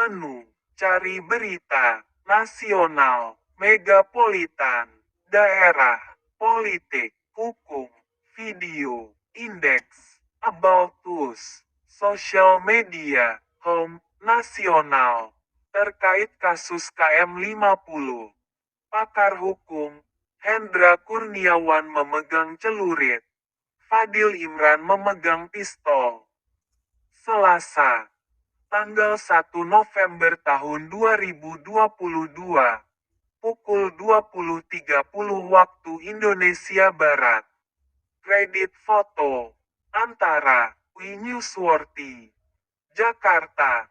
Menu, cari berita, nasional, megapolitan, daerah, politik, hukum, video, indeks, about us, sosial media, home, nasional. Terkait kasus KM50, pakar hukum, Hendra Kurniawan memegang celurit, Fadil Imran memegang pistol. Selasa, tanggal 1 November tahun 2022, pukul 20.30 waktu Indonesia Barat. Kredit foto, antara, Winewsworthy, Jakarta.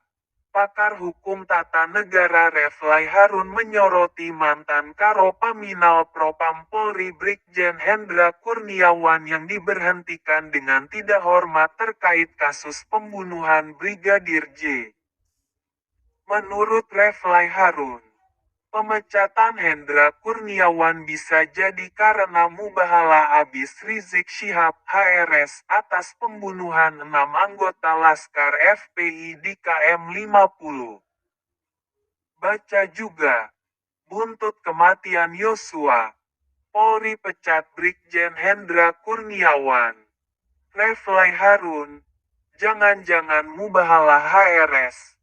Pakar hukum tata negara Reflai Harun menyoroti mantan Karo Paminal Propam Polri Brigjen Hendra Kurniawan yang diberhentikan dengan tidak hormat terkait kasus pembunuhan Brigadir J. Menurut Reflai Harun, pemecatan Hendra Kurniawan bisa jadi karena mubahalah abis Rizik Syihab HRS atas pembunuhan 6 anggota Laskar FPI di KM50. Baca juga, buntut kematian Yosua, Polri pecat Brigjen Hendra Kurniawan. Reflai Harun, jangan-jangan mubahalah HRS,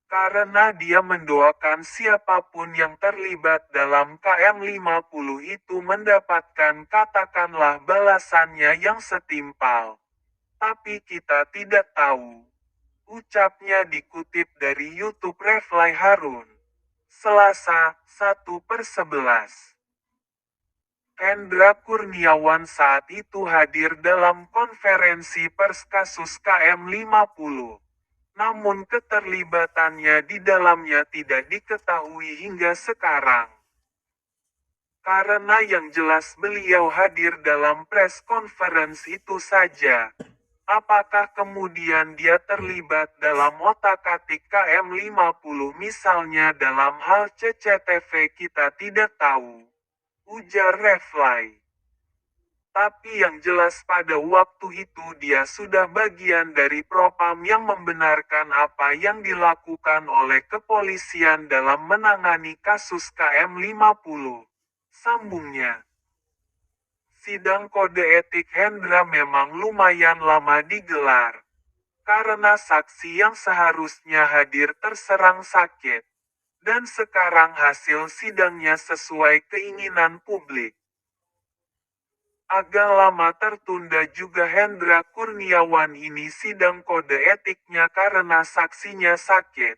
karena dia mendoakan siapapun yang terlibat dalam KM50 itu mendapatkan katakanlah balasannya yang setimpal. Tapi kita tidak tahu. Ucapnya dikutip dari YouTube Reflai Harun. Selasa, 1/11. Hendra Kurniawan saat itu hadir dalam konferensi pers kasus KM50. Namun keterlibatannya di dalamnya tidak diketahui hingga sekarang. Karena yang jelas beliau hadir dalam press conference itu saja. Apakah kemudian dia terlibat dalam otak-atik KM50 misalnya dalam hal CCTV kita tidak tahu. Ujar Reflai. Tapi yang jelas pada waktu itu dia sudah bagian dari Propam yang membenarkan apa yang dilakukan oleh kepolisian dalam menangani kasus KM50. Sambungnya. Sidang kode etik Hendra memang lumayan lama digelar. Karena saksi yang seharusnya hadir terserang sakit. Dan sekarang hasil sidangnya sesuai keinginan publik. Agak lama tertunda juga Hendra Kurniawan ini sidang kode etiknya karena saksinya sakit.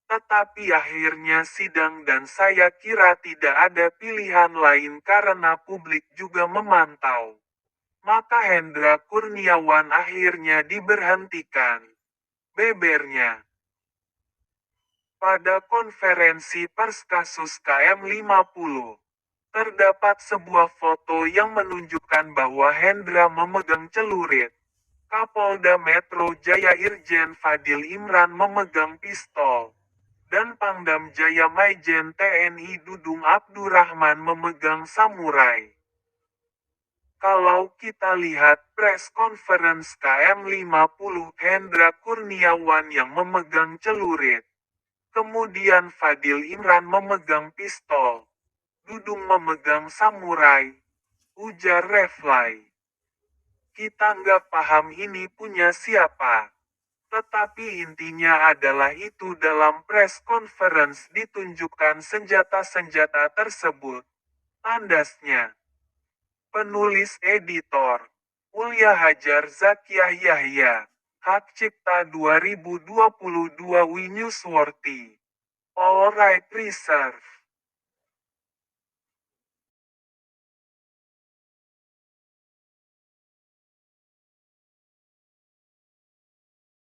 Tetapi akhirnya sidang dan saya kira tidak ada pilihan lain karena publik juga memantau. Maka Hendra Kurniawan akhirnya diberhentikan. Bebernya. Pada konferensi pers kasus KM50. Terdapat sebuah foto yang menunjukkan bahwa Hendra memegang celurit. Kapolda Metro Jaya Irjen Fadil Imran memegang pistol. Dan Pangdam Jaya Maijen TNI Dudung Abdurrahman memegang samurai. Kalau kita lihat press conference KM50 Hendra Kurniawan yang memegang celurit. Kemudian Fadil Imran memegang pistol. Dudung memegang samurai, ujar Reflai. Kita nggak paham ini punya siapa. Tetapi intinya adalah itu dalam press conference ditunjukkan senjata-senjata tersebut. Tandasnya. Penulis editor. Ulya Hajar Zakiah Yahya. Hak Cipta 2022 Winewsworthy. All right reserve.